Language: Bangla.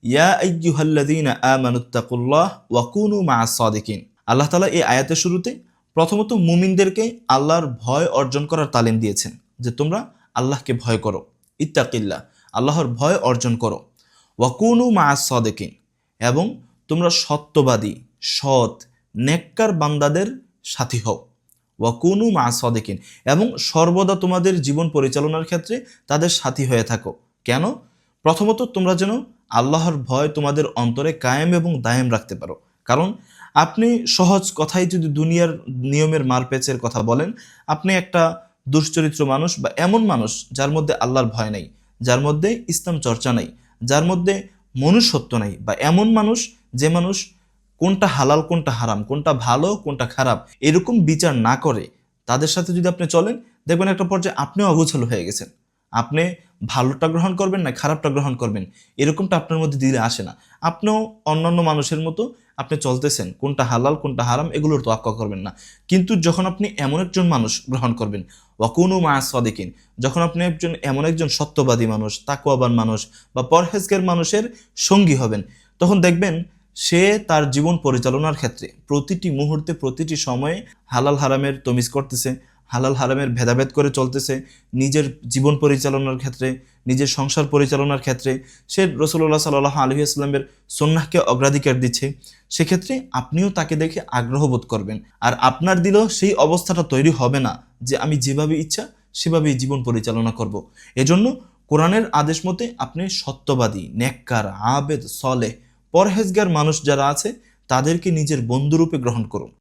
ইয়া আইয়ুহাল্লাযীনা আমানুত্তাকুল্লাহ ওয়া কুনু মা'আস সাদিকিন। আল্লাহ তাআলা এই আয়াতের শুরুতে প্রথমত মুমিনদেরকে আল্লাহর ভয় অর্জন করার তালিম দিয়েছেন, যে তোমরা আল্লাহকে ভয় করো, ইত্তাকিল্লাহ, আল্লাহর ভয় অর্জন করো, ওয়া কুনু মা'আস সাদিকিন, এবং তোমরা সত্যবাদী, সৎ, নেককার বান্দাদের সাথী হও। ওয়া কুনু মা'আস সাদিকিন, এবং সর্বদা তোমাদের জীবন পরিচালনার ক্ষেত্রে তাদের সাথী হয়ে থাকো। কেন? প্রথমত তোমরা যেন আল্লাহর ভয় তোমাদের অন্তরে কায়েম এবং দায়েম রাখতে পারো। কারণ আপনি সহজ কথাই যদি দুনিয়ার নিয়মের মারপ্যাচের কথা বলেন, আপনি একটা দুশ্চরিত্র মানুষ বা এমন মানুষ যার মধ্যে আল্লাহর ভয় নেই, যার মধ্যে ইসলাম চর্চা নেই, যার মধ্যে মনুষ্যত্ব নেই, বা এমন মানুষ যে মানুষ কোনটা হালাল কোনটা হারাম, কোনটা ভালো কোনটা খারাপ এরকম বিচার না করে তাদের সাথে যদি আপনি চলেন, দেখবেন একটা পর্যায়ে আপনিও অগোছালো হয়ে গেছেন। আপনি ভালোটা গ্রহণ করবেন না খারাপটা গ্রহণ করবেন, এরকমটা আপনার মধ্যে দিলে আসে না। আপনিও অন্যান্য মানুষের মতো আপনি চলতেছেন, কোনটা হালাল কোনটা হারাম এগুলোর তোয়াক্কা করবেন না। কিন্তু যখন আপনি এমন একজন মানুষ গ্রহণ করবেন, ওয়াকুনু মা'আস সাদিকিন, যখন আপনি এমন একজন সত্যবাদী মানুষ, তাকওয়াবান মানুষ বা পরহেজগার মানুষের সঙ্গী হবেন, তখন দেখবেন সে তার জীবন পরিচালনার ক্ষেত্রে প্রতিটি মুহূর্তে প্রতিটি সময়ে হালাল হারামের তমিজ করতেছে, হালাল হারামের ভেদাভেদ করে চলতেছে। নিজের জীবন পরিচালনার ক্ষেত্রে, নিজের সংসার পরিচালনার ক্ষেত্রে সে রাসূলুল্লাহ সাল্লাল্লাহু আলাইহি ওয়াসাল্লামের সুন্নাহকে অগ্রাধিকার দিচ্ছে। সেক্ষেত্রে আপনিও তাকে দেখে আগ্রহ বোধ করবেন, আর আপনার দিলেও সেই অবস্থাটা তৈরি হবে না যে আমি যেভাবে ইচ্ছা সেভাবেই জীবন পরিচালনা করব। এজন্য কোরআনের আদেশ মতে আপনি সত্যবাদী, নেককার, আবেদ, সলেহ, পরহেজগার মানুষ যারা আছে তাদেরকে নিজের বন্ধুরূপে গ্রহণ করুন।